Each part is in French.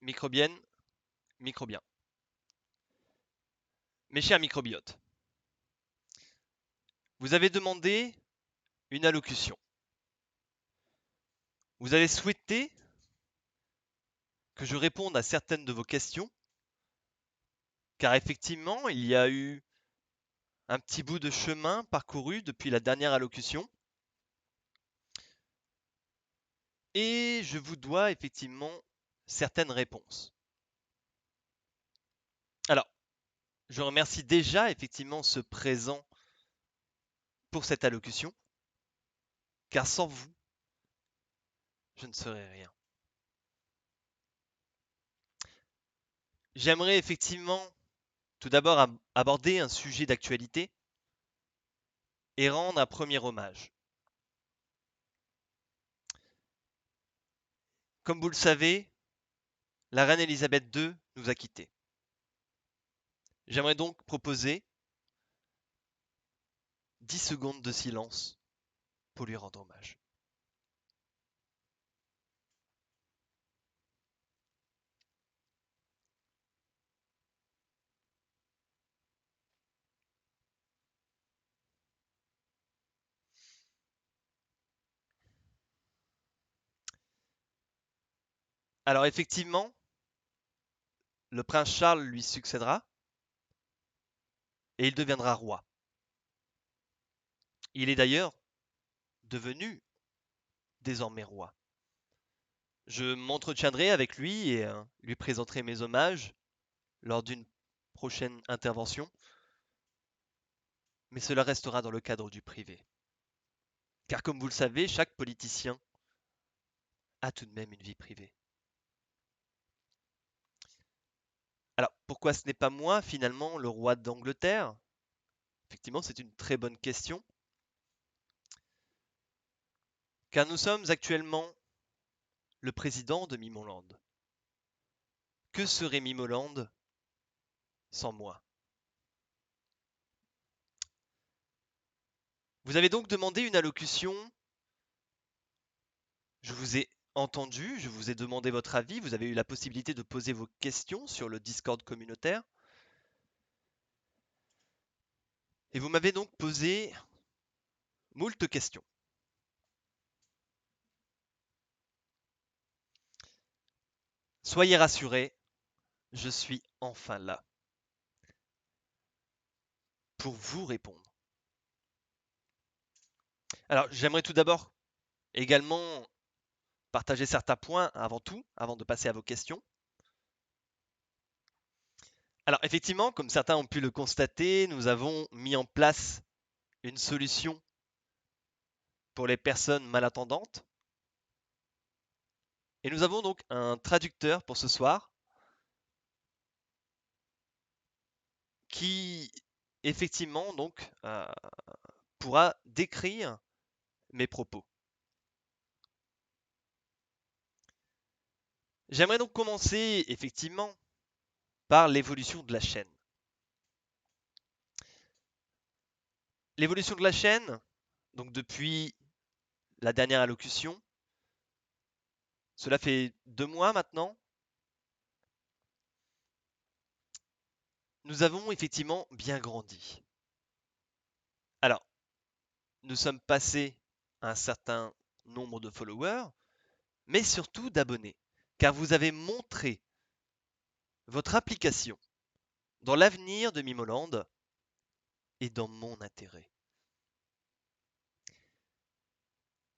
Microbienne, microbien. Mes chers microbiotes, vous avez demandé une allocution. Vous avez souhaité que je réponde à certaines de vos questions, car effectivement, il y a eu un petit bout de chemin parcouru depuis la dernière allocution, et je vous dois effectivement certaines réponses. Alors, je remercie déjà effectivement ce présent pour cette allocution, car sans vous, je ne serais rien. J'aimerais effectivement tout d'abord aborder un sujet d'actualité et rendre un premier hommage. Comme vous le savez, la reine Elisabeth II nous a quittés. J'aimerais donc proposer 10 secondes de silence pour lui rendre hommage. Alors effectivement, le prince Charles lui succédera et il deviendra roi. Il est d'ailleurs devenu désormais roi. Je m'entretiendrai avec lui et lui présenterai mes hommages lors d'une prochaine intervention, mais cela restera dans le cadre du privé. Car comme vous le savez, chaque politicien a tout de même une vie privée. Alors, pourquoi ce n'est pas moi, finalement, le roi d'Angleterre? Effectivement, c'est une très bonne question. Car nous sommes actuellement le président de Mimoland. Que serait Mimoland sans moi? Vous avez donc demandé une allocution. Je vous ai entendu, je vous ai demandé votre avis, vous avez eu la possibilité de poser vos questions sur le Discord communautaire. Et vous m'avez donc posé moult questions. Soyez rassurés, je suis enfin là pour vous répondre. Alors, j'aimerais tout d'abord également partager certains points avant tout, avant de passer à vos questions. Alors, effectivement, comme certains ont pu le constater, nous avons mis en place une solution pour les personnes malentendantes. Et nous avons donc un traducteur pour ce soir qui, effectivement, donc, pourra décrire mes propos. J'aimerais donc commencer, effectivement, par l'évolution de la chaîne. L'évolution de la chaîne, donc depuis la dernière allocution, cela fait 2 mois maintenant, nous avons effectivement bien grandi. Alors, nous sommes passés à un certain nombre de followers, mais surtout d'abonnés, car vous avez montré votre application dans l'avenir de Mimoland et dans mon intérêt.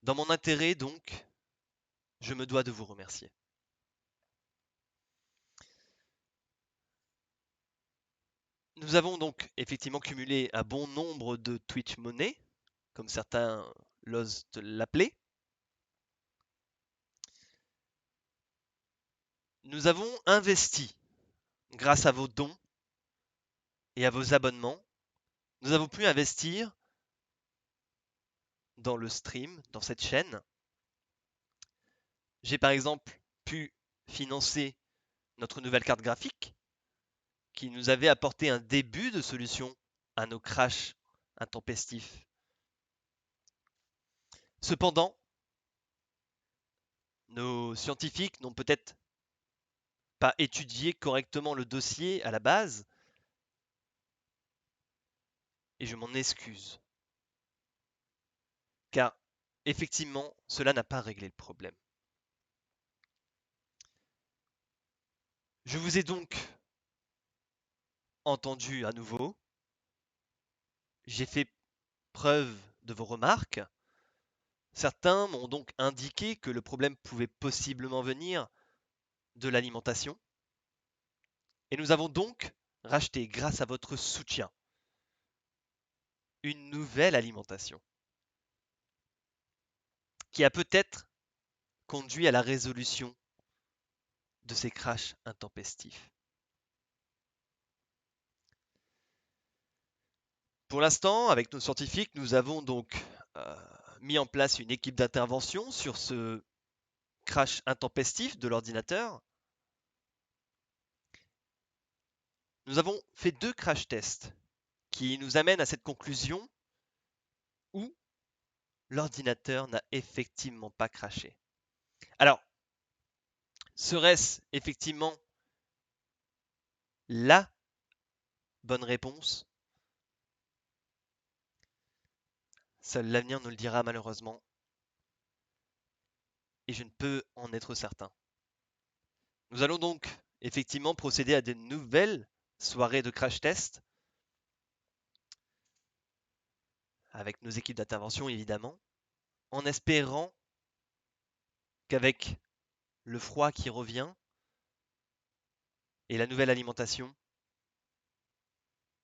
Dans mon intérêt, donc, je me dois de vous remercier. Nous avons donc effectivement cumulé un bon nombre de Twitch Money, comme certains l'osent l'appeler. Nous avons investi, grâce à vos dons et à vos abonnements, nous avons pu investir dans le stream, dans cette chaîne. J'ai par exemple pu financer notre nouvelle carte graphique qui nous avait apporté un début de solution à nos crashs intempestifs. Cependant, nos scientifiques n'ont peut-être pas étudié correctement le dossier à la base, et je m'en excuse. Car effectivement, cela n'a pas réglé le problème. Je vous ai donc entendu à nouveau, j'ai fait preuve de vos remarques. Certains m'ont donc indiqué que le problème pouvait possiblement venir de l'alimentation. Et nous avons donc racheté, grâce à votre soutien, une nouvelle alimentation qui a peut-être conduit à la résolution de ces crashs intempestifs. Pour l'instant, avec nos scientifiques, nous avons donc mis en place une équipe d'intervention sur ce crash intempestif de l'ordinateur. Nous avons fait 2 crash tests qui nous amènent à cette conclusion où l'ordinateur n'a effectivement pas crashé. Alors, serait-ce effectivement la bonne réponse? Seul l'avenir nous le dira malheureusement, et je ne peux en être certain. Nous allons donc effectivement procéder à de nouvelles soirées de crash test avec nos équipes d'intervention évidemment, en espérant qu'avec le froid qui revient et la nouvelle alimentation,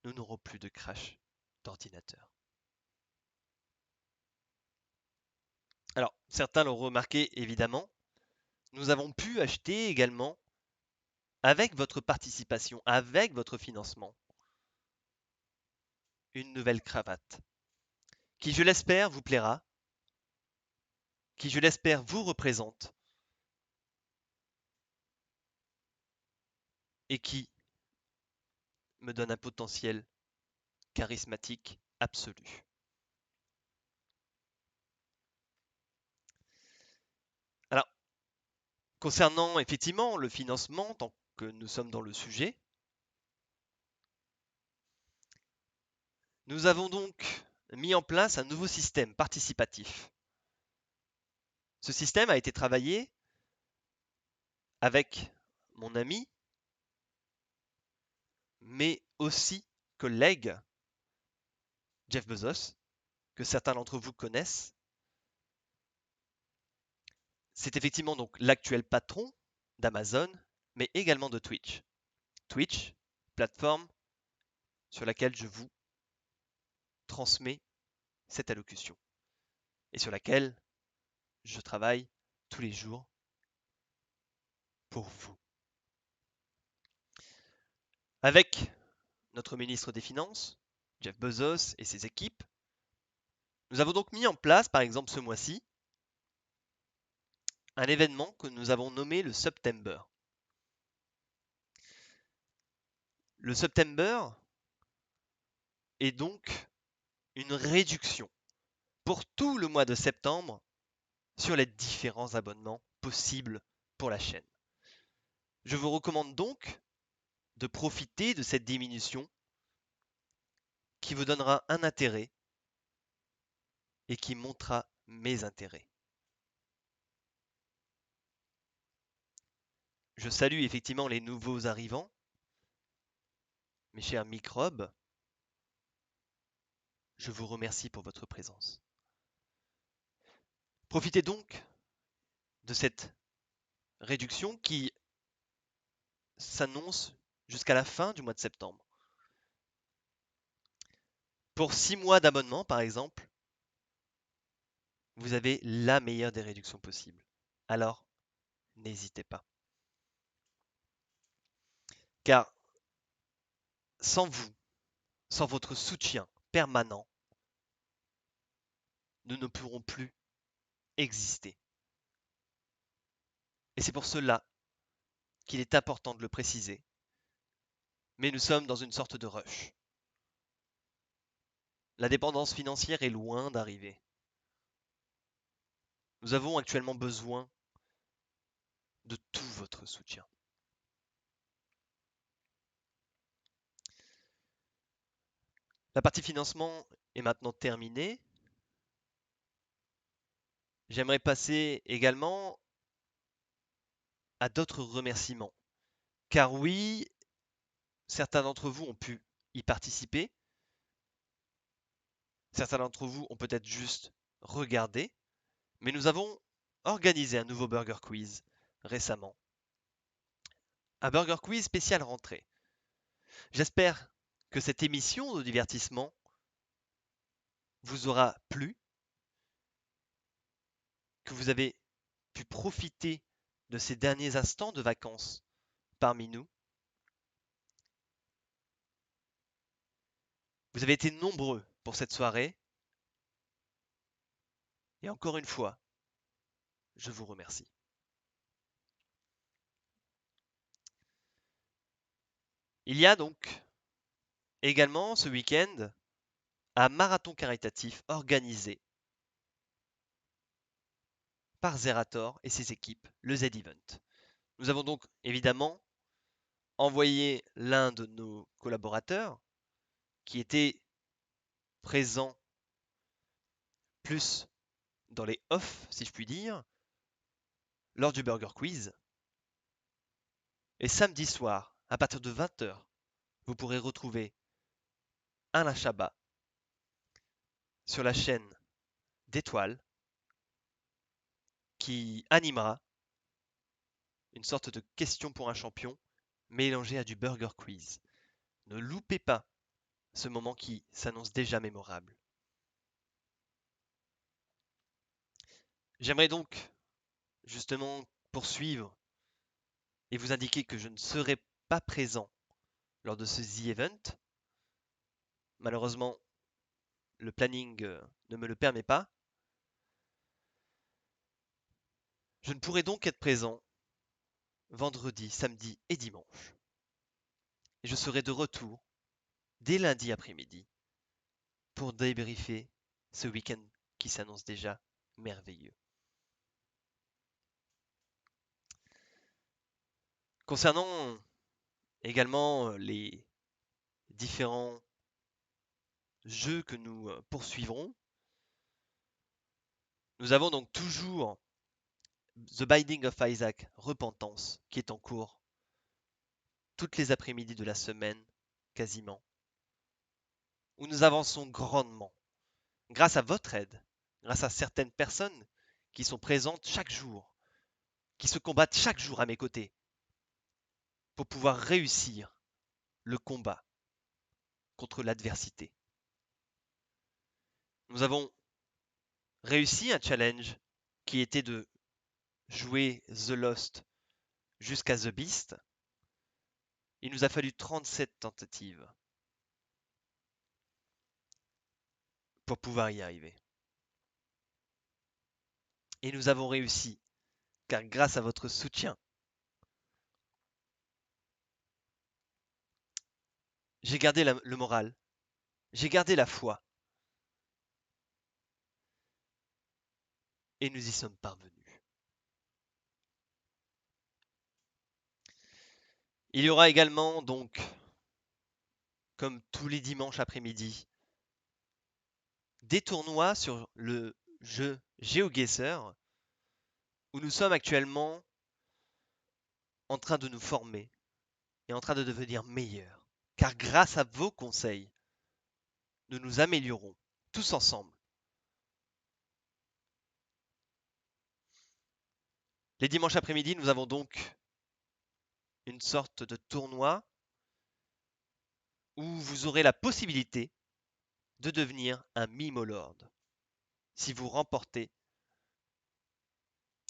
nous n'aurons plus de crash d'ordinateur. Alors, certains l'ont remarqué évidemment, nous avons pu acheter également, avec votre participation, avec votre financement, une nouvelle cravate qui, je l'espère, vous plaira, qui, je l'espère, vous représente et qui me donne un potentiel charismatique absolu. Alors, concernant effectivement le financement, tant que nous sommes dans le sujet, nous avons donc mis en place un nouveau système participatif. Ce système a été travaillé avec mon ami, mais aussi collègue Jeff Bezos, que certains d'entre vous connaissent. C'est effectivement donc l'actuel patron d'Amazon, mais également de Twitch. Twitch, plateforme sur laquelle je vous transmets cette allocution et sur laquelle je travaille tous les jours pour vous. Avec notre ministre des Finances, Jeff Bezos et ses équipes, nous avons donc mis en place, par exemple ce mois-ci, un événement que nous avons nommé le September. Le September est donc une réduction pour tout le mois de septembre sur les différents abonnements possibles pour la chaîne. Je vous recommande donc de profiter de cette diminution qui vous donnera un intérêt et qui montrera mes intérêts. Je salue effectivement les nouveaux arrivants, mes chers microbes. Je vous remercie pour votre présence. Profitez donc de cette réduction qui s'annonce jusqu'à la fin du mois de septembre. Pour 6 mois d'abonnement, par exemple, vous avez la meilleure des réductions possibles. Alors, n'hésitez pas. Car sans vous, sans votre soutien permanent, nous ne pourrons plus exister. Et c'est pour cela qu'il est important de le préciser. Mais nous sommes dans une sorte de rush. La dépendance financière est loin d'arriver. Nous avons actuellement besoin de tout votre soutien. La partie financement est maintenant terminée. J'aimerais passer également à d'autres remerciements. Car oui, certains d'entre vous ont pu y participer. Certains d'entre vous ont peut-être juste regardé. Mais nous avons organisé un nouveau Burger Quiz récemment. Un Burger Quiz spécial rentrée. J'espère que cette émission de divertissement vous aura plu, que vous avez pu profiter de ces derniers instants de vacances parmi nous. Vous avez été nombreux pour cette soirée. Et encore une fois, je vous remercie. Il y a donc également ce week-end un marathon caritatif organisé par Zerator et ses équipes, le Z-Event. Nous avons donc évidemment envoyé l'un de nos collaborateurs qui était présent plus dans les off, si je puis dire, lors du Burger Quiz. Et samedi soir, à partir de 20h, vous pourrez retrouver Alain Chabat sur la chaîne d'Étoiles qui animera une sorte de question pour un champion mélangée à du Burger Quiz. Ne loupez pas ce moment qui s'annonce déjà mémorable. J'aimerais donc justement poursuivre et vous indiquer que je ne serai pas présent lors de ce The Event. Malheureusement, le planning ne me le permet pas. Je ne pourrai donc être présent vendredi, samedi et dimanche. Et je serai de retour dès lundi après-midi pour débriefer ce week-end qui s'annonce déjà merveilleux. Concernant également les différents jeux que nous poursuivrons, nous avons donc toujours The Binding of Isaac Repentance qui est en cours toutes les après-midi de la semaine quasiment, où nous avançons grandement grâce à votre aide, grâce à certaines personnes qui sont présentes chaque jour, qui se combattent chaque jour à mes côtés pour pouvoir réussir le combat contre l'adversité. Nous avons réussi un challenge qui était de jouer The Lost jusqu'à The Beast. Il nous a fallu 37 tentatives pour pouvoir y arriver. Et nous avons réussi, car grâce à votre soutien, j'ai gardé le moral, j'ai gardé la foi, et nous y sommes parvenus. Il y aura également donc, comme tous les dimanches après-midi, des tournois sur le jeu GeoGuessr, où nous sommes actuellement en train de nous former et en train de devenir meilleurs. Car grâce à vos conseils, nous nous améliorons tous ensemble. Les dimanches après-midi, nous avons donc une sorte de tournoi où vous aurez la possibilité de devenir un Mimolord si vous remportez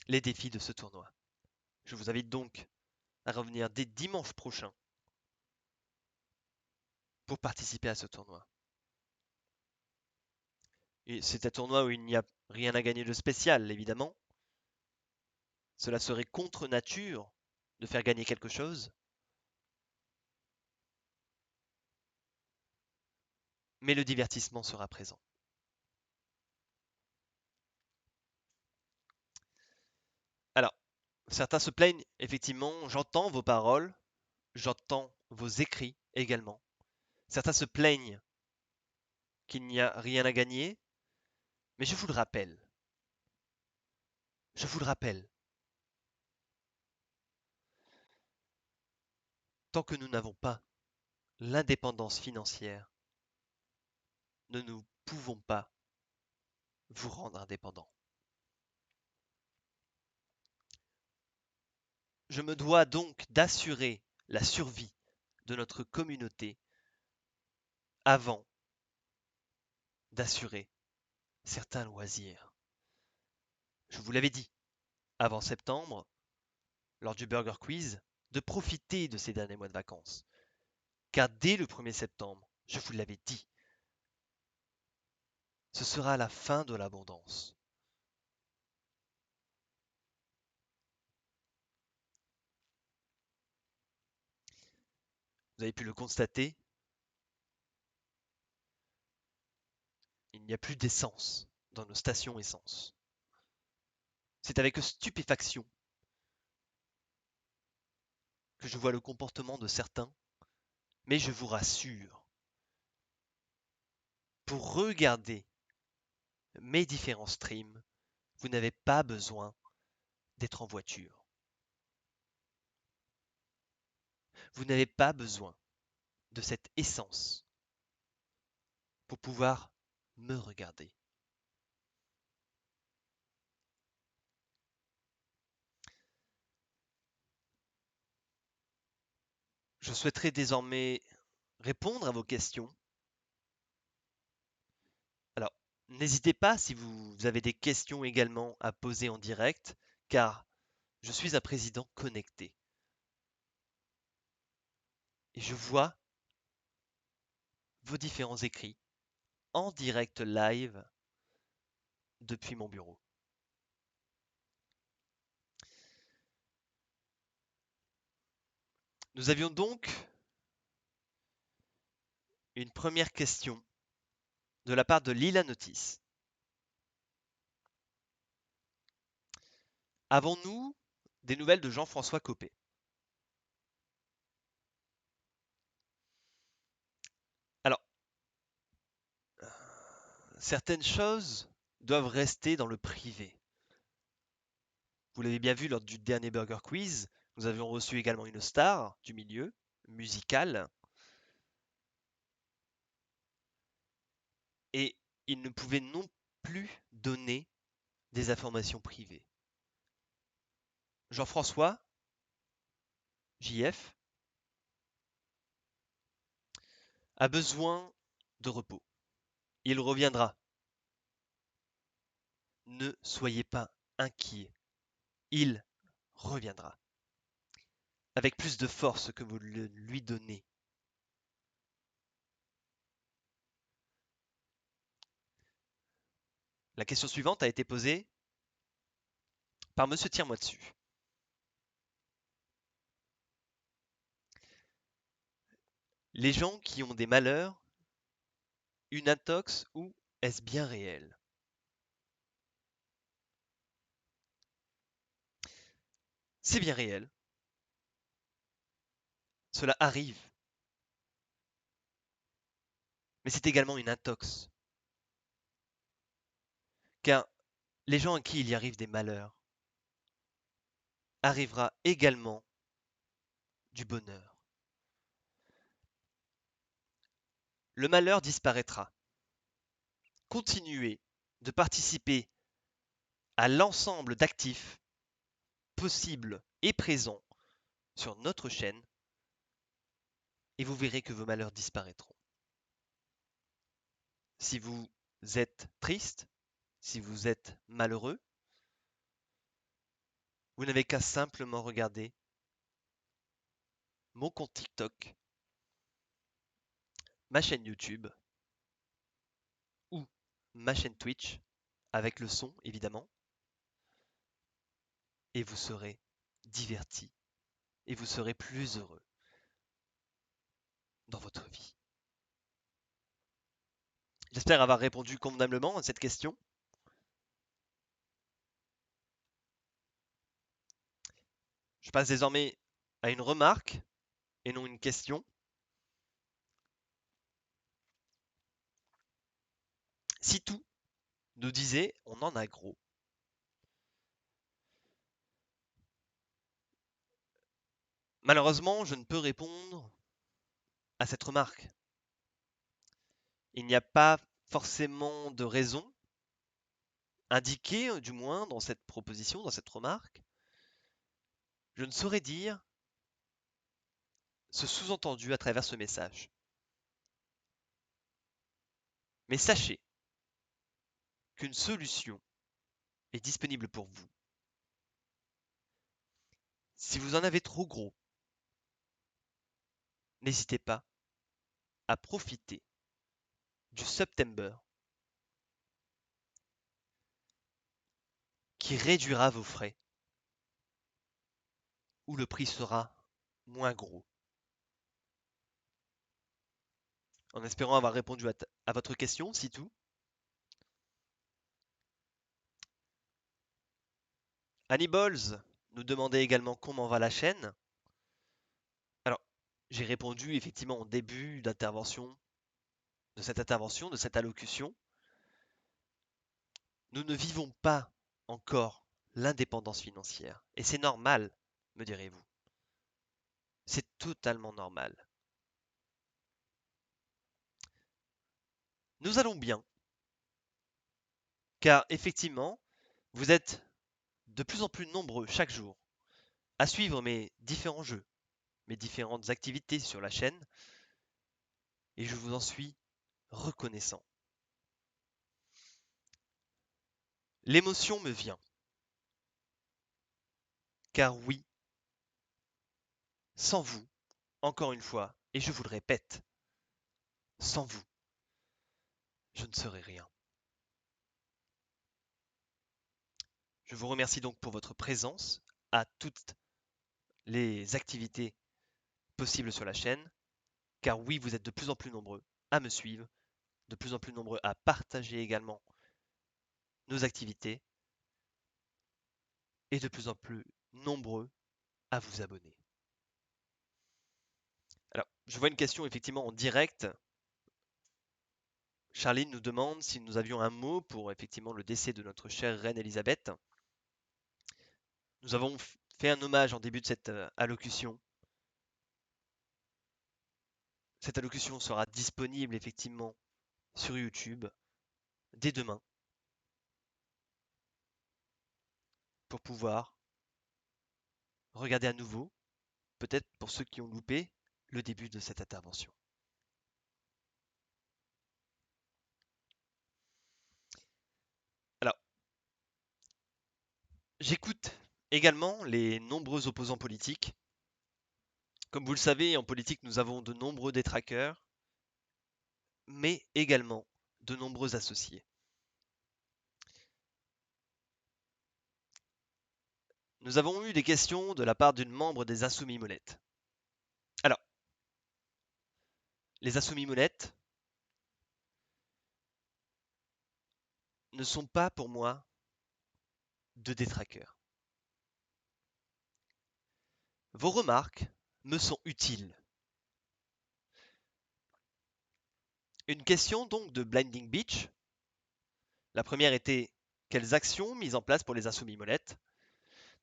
les défis de ce tournoi. Je vous invite donc à revenir dès dimanche prochain pour participer à ce tournoi. Et c'est un tournoi où il n'y a rien à gagner de spécial, évidemment. Cela serait contre nature de faire gagner quelque chose, mais le divertissement sera présent. Alors, certains se plaignent, effectivement, j'entends vos paroles, j'entends vos écrits également. Certains se plaignent qu'il n'y a rien à gagner, mais je vous le rappelle, tant que nous n'avons pas l'indépendance financière, nous ne pouvons pas vous rendre indépendant. Je me dois donc d'assurer la survie de notre communauté avant d'assurer certains loisirs. Je vous l'avais dit avant septembre, lors du Burger Quiz, de profiter de ces derniers mois de vacances. Car dès le 1er septembre, je vous l'avais dit, ce sera la fin de l'abondance. Vous avez pu le constater, il n'y a plus d'essence dans nos stations essence. C'est avec stupéfaction que je vois le comportement de certains, mais je vous rassure, pour regarder mes différents streams, vous n'avez pas besoin d'être en voiture. Vous n'avez pas besoin de cette essence pour pouvoir me regarder. Je souhaiterais désormais répondre à vos questions. Alors, n'hésitez pas si vous avez des questions également à poser en direct, car je suis un président connecté. Et je vois vos différents écrits en direct live depuis mon bureau. Nous avions donc une première question de la part de Lila Notice. Avons-nous des nouvelles de Jean-François Copé? Alors, certaines choses doivent rester dans le privé. Vous l'avez bien vu lors du dernier Burger Quiz, nous avions reçu également une star du milieu musical et il ne pouvait non plus donner des informations privées. Jean-François, JF, a besoin de repos. Il reviendra. Ne soyez pas inquiets. Il reviendra. Avec plus de force que vous le lui donnez. La question suivante a été posée par Monsieur Tire-moi dessus. Les gens qui ont des malheurs, une intox ou est-ce bien réel? C'est bien réel. Cela arrive. Mais c'est également une intox. Car les gens à qui il y arrive des malheurs arrivera également du bonheur. Le malheur disparaîtra. Continuez de participer à l'ensemble d'actifs possibles et présents sur notre chaîne et vous verrez que vos malheurs disparaîtront. Si vous êtes triste, si vous êtes malheureux, vous n'avez qu'à simplement regarder mon compte TikTok, ma chaîne YouTube ou ma chaîne Twitch, avec le son évidemment, et vous serez divertis, et vous serez plus heureux dans votre vie. J'espère avoir répondu convenablement à cette question. Je passe désormais à une remarque et non une question. Si tout nous disait on en a gros. Malheureusement, je ne peux répondre à cette remarque. Il n'y a pas forcément de raison indiquée, du moins, dans cette proposition, dans cette remarque. Je ne saurais dire ce sous-entendu à travers ce message. Mais sachez qu'une solution est disponible pour vous. Si vous en avez trop gros, n'hésitez pas à profiter du September qui réduira vos frais, où le prix sera moins gros. En espérant avoir répondu à votre question, c'est tout. Balls nous demandait également comment va la chaîne. Alors, j'ai répondu effectivement au début d'intervention, de cette allocution. Nous ne vivons pas encore l'indépendance financière. Et c'est normal, me direz-vous. C'est totalement normal. Nous allons bien, car effectivement, vous êtes de plus en plus nombreux chaque jour à suivre mes différents jeux, mes différentes activités sur la chaîne, et je vous en suis reconnaissant. L'émotion me vient, car oui, sans vous, encore une fois, et je vous le répète, sans vous, je ne serais rien. Je vous remercie donc pour votre présence à toutes les activités possibles sur la chaîne, car oui, vous êtes de plus en plus nombreux à me suivre, de plus en plus nombreux à partager également nos activités, et de plus en plus nombreux à vous abonner. Alors, je vois une question effectivement en direct. Charline nous demande si nous avions un mot pour effectivement le décès de notre chère reine Elisabeth. Nous avons fait un hommage en début de cette allocution. Cette allocution sera disponible effectivement sur YouTube dès demain pour pouvoir regarder à nouveau, peut-être pour ceux qui ont loupé le début de cette intervention. Alors, j'écoute également les nombreux opposants politiques. Comme vous le savez, en politique, nous avons de nombreux détraqueurs, mais également de nombreux associés. Nous avons eu des questions de la part d'une membre des Insoumis Molettes. Alors, les Insoumis Molettes ne sont pas pour moi de détraqueurs. Vos remarques me sont utiles. Une question donc de Blinding Beach. La première était quelles actions mises en place pour les Insoumis Molettes.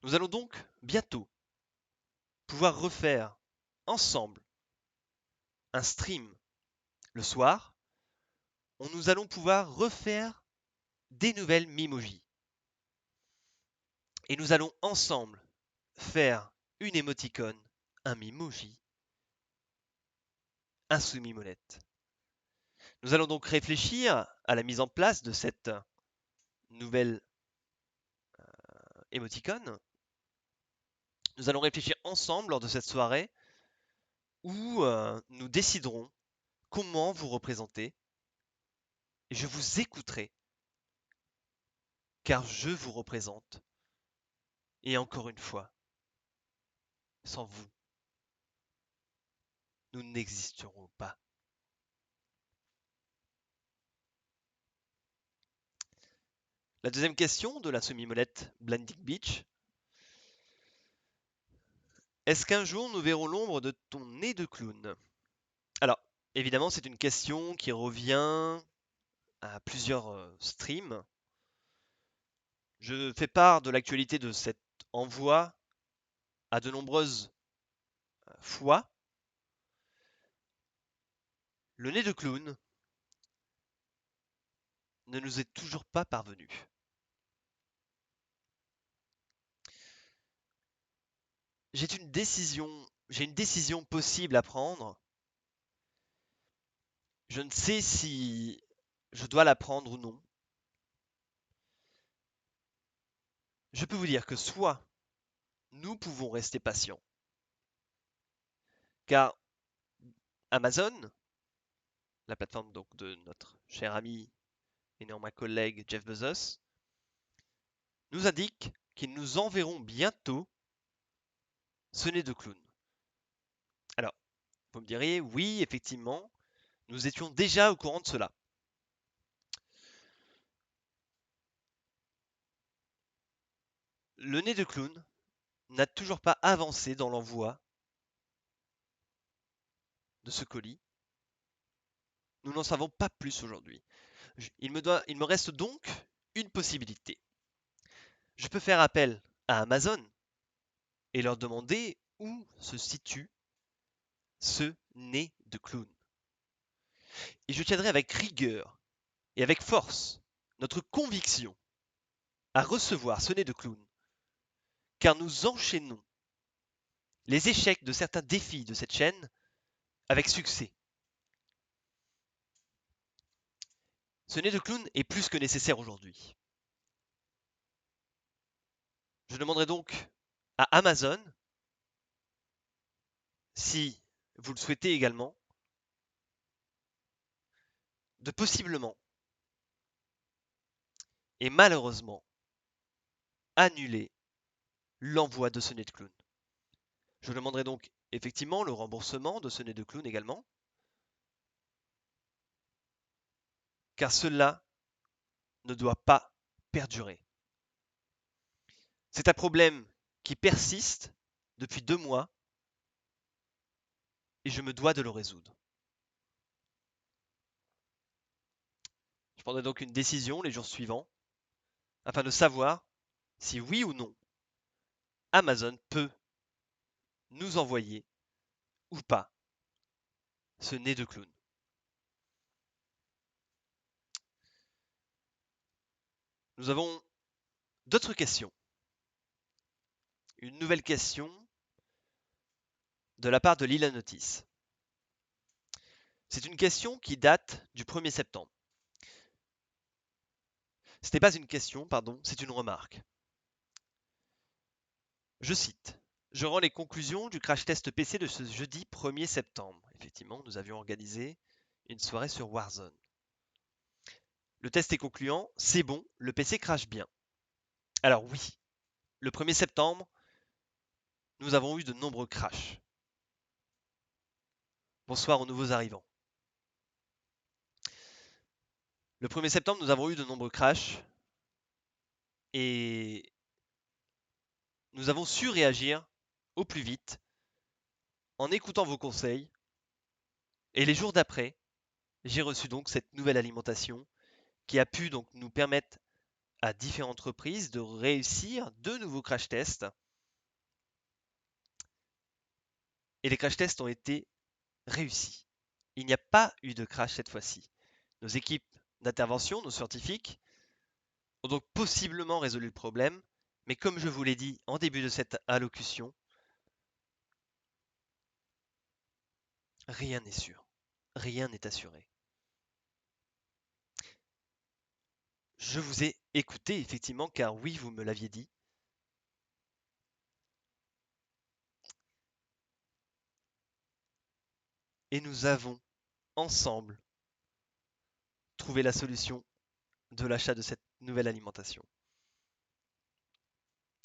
Nous allons donc bientôt pouvoir refaire ensemble un stream le soir où nous allons pouvoir refaire des nouvelles Mimojis. Et nous allons ensemble faire une émoticône, un Mimoji, Insoumis Molette. Nous allons donc réfléchir à la mise en place de cette nouvelle émoticône. Nous allons réfléchir ensemble lors de cette soirée où nous déciderons comment vous représenter. Et je vous écouterai car je vous représente. Et encore une fois, sans vous, nous n'existerons pas. La deuxième question de la semi-molette Blending Beach. Est-ce qu'un jour nous verrons l'ombre de ton nez de clown? Alors, évidemment, c'est une question qui revient à plusieurs streams. Je fais part de l'actualité de cet envoi à de nombreuses fois. Le nez de clown ne nous est toujours pas parvenu. J'ai une décision possible à prendre. Je ne sais si je dois la prendre ou non. Je peux vous dire que soit nous pouvons rester patients, car Amazon, la plateforme donc de notre cher ami et néanmoins collègue Jeff Bezos, nous indique qu'ils nous enverront bientôt ce nez de clown. Alors, vous me direz, oui, effectivement, nous étions déjà au courant de cela. Le nez de clown n'a toujours pas avancé dans l'envoi de ce colis. Nous n'en savons pas plus aujourd'hui. Il me reste donc une possibilité. Je peux faire appel à Amazon et leur demander où se situe ce nez de clown. Et je tiendrai avec rigueur et avec force notre conviction à recevoir ce nez de clown, car nous enchaînons les échecs de certains défis de cette chaîne avec succès. Ce nez de clown est plus que nécessaire aujourd'hui. Je demanderai donc à Amazon, si vous le souhaitez également, de possiblement et malheureusement annuler l'envoi de ce nez de clown. Je demanderai donc effectivement le remboursement de ce nez de clown également, car cela ne doit pas perdurer. C'est un problème qui persiste depuis 2 mois et je me dois de le résoudre. Je prendrai donc une décision les jours suivants afin de savoir si oui ou non Amazon peut nous envoyer ou pas ce nez de clown. Nous avons d'autres questions. Une nouvelle question de la part de Lila Notice. C'est une question qui date du 1er septembre. Ce n'est pas une question, pardon, c'est une remarque. Je cite. Je rends les conclusions du crash test PC de ce jeudi 1er septembre. Effectivement, nous avions organisé une soirée sur Warzone. Le test est concluant, c'est bon, le PC crache bien. Alors oui, le 1er septembre, nous avons eu de nombreux crashs. Bonsoir aux nouveaux arrivants. Le 1er septembre, nous avons eu de nombreux crashs et nous avons su réagir au plus vite en écoutant vos conseils. Et les jours d'après, j'ai reçu donc cette nouvelle alimentation qui a pu donc nous permettre à différentes reprises de réussir de nouveaux crash tests. Et les crash tests ont été réussis. Il n'y a pas eu de crash cette fois-ci. Nos équipes d'intervention, nos scientifiques, ont donc possiblement résolu le problème, mais comme je vous l'ai dit en début de cette allocution, rien n'est sûr, rien n'est assuré. Je vous ai écouté effectivement, car oui, vous me l'aviez dit. Et nous avons ensemble trouvé la solution de l'achat de cette nouvelle alimentation.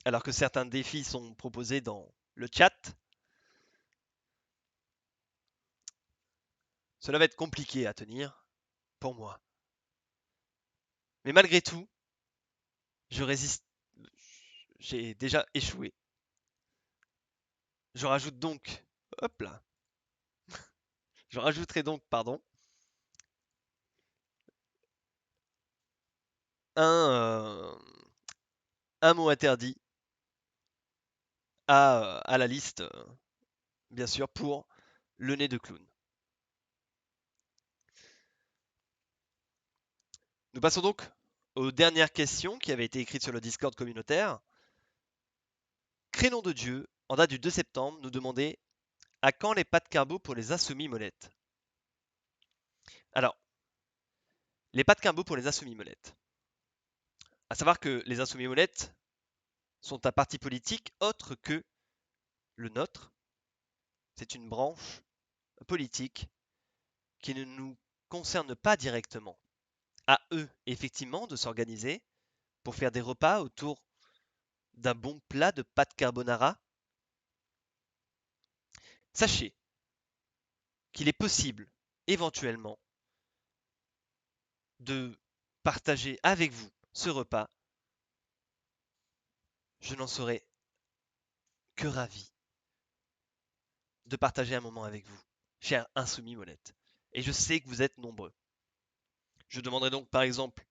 alors que certains défis sont proposés dans le chat. Cela va être compliqué à tenir pour moi. Mais malgré tout, je résiste. J'ai déjà échoué. Je rajoute donc, hop là, je rajouterai donc, pardon, un, un mot interdit à la liste, bien sûr, pour le nez de clown. Nous passons donc aux dernières questions qui avaient été écrites sur le Discord communautaire. Crénom de Dieu, en date du 2 septembre, nous demandait à quand les pâtes carbo pour les insoumis molettes. Alors, les pâtes carbo pour les insoumis molettes. À savoir que les insoumis molettes sont un parti politique autre que le nôtre. C'est une branche politique qui ne nous concerne pas directement. À eux, effectivement, de s'organiser pour faire des repas autour d'un bon plat de pâtes carbonara. Sachez qu'il est possible, éventuellement, de partager avec vous ce repas. Je n'en serais que ravi de partager un moment avec vous, cher insoumis molette. Et je sais que vous êtes nombreux. Je demanderai donc par exemple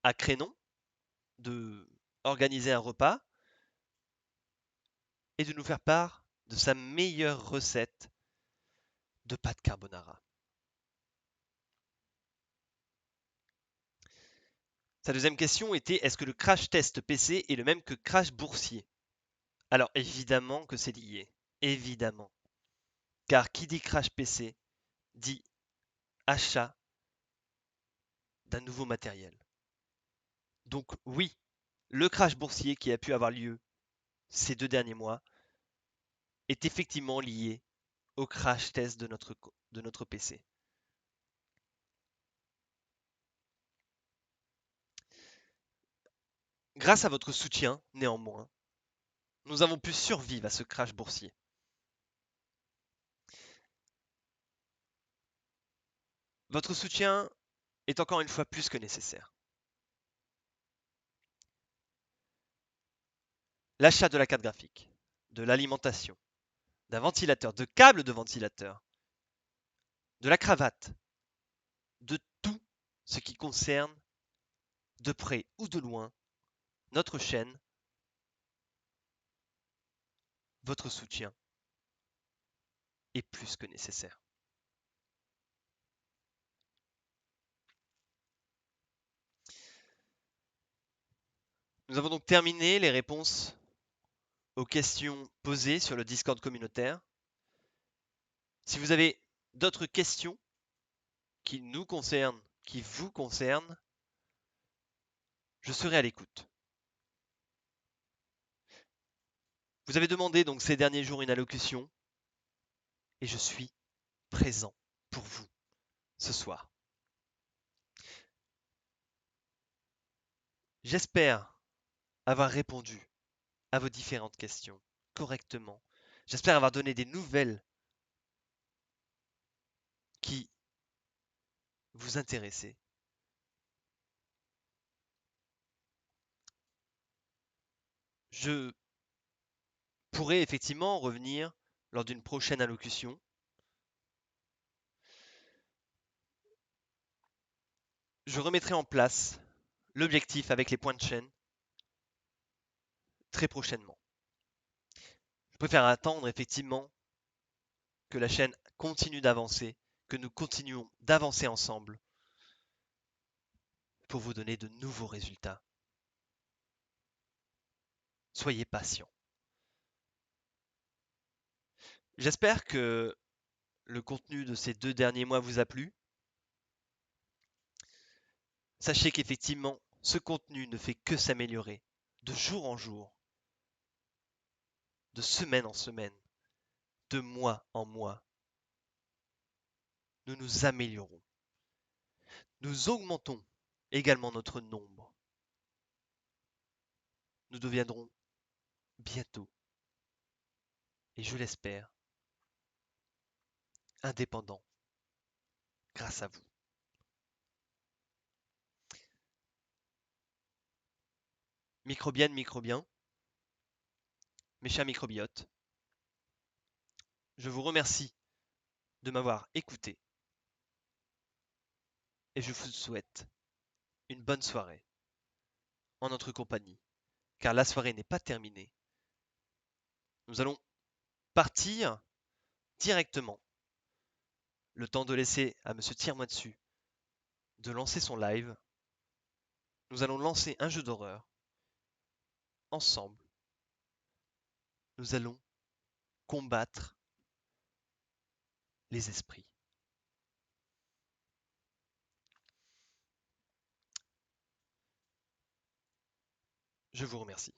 à Crénon de organiser un repas et de nous faire part de sa meilleure recette de pâtes carbonara. Sa deuxième question était est-ce que le crash test PC est le même que crash boursier? Alors évidemment que c'est lié, évidemment. Car qui dit crash PC dit achat d'un nouveau matériel. Donc oui, le crash boursier qui a pu avoir lieu ces 2 derniers mois est effectivement lié au crash test de notre PC. Grâce à votre soutien, néanmoins, nous avons pu survivre à ce crash boursier. Votre soutien est encore une fois plus que nécessaire. L'achat de la carte graphique, de l'alimentation, d'un ventilateur, de câbles de ventilateur, de la cravate, de tout ce qui concerne, de près ou de loin, notre chaîne, votre soutien est plus que nécessaire. Nous avons donc terminé les réponses aux questions posées sur le Discord communautaire. Si vous avez d'autres questions qui nous concernent, qui vous concernent, je serai à l'écoute. Vous avez demandé donc ces derniers jours une allocution et je suis présent pour vous ce soir. J'espère avoir répondu à vos différentes questions correctement. J'espère avoir donné des nouvelles qui vous intéressaient. Je pourrais effectivement revenir lors d'une prochaine allocution. Je remettrai en place l'objectif avec les points de chaîne très prochainement. Je préfère attendre effectivement que la chaîne continue d'avancer, que nous continuons d'avancer ensemble pour vous donner de nouveaux résultats. Soyez patients. J'espère que le contenu de ces 2 derniers mois vous a plu. Sachez qu'effectivement, ce contenu ne fait que s'améliorer de jour en jour, de semaine en semaine, de mois en mois. Nous nous améliorons. Nous augmentons également notre nombre. Nous deviendrons bientôt, et je l'espère, indépendant grâce à vous. Microbienne, microbien, mes chers microbiotes, je vous remercie de m'avoir écouté et je vous souhaite une bonne soirée en notre compagnie, car la soirée n'est pas terminée. Nous allons partir directement, le temps de laisser à Monsieur Tire-moi dessus de lancer son live. Nous allons lancer un jeu d'horreur ensemble. Nous allons combattre les esprits. Je vous remercie.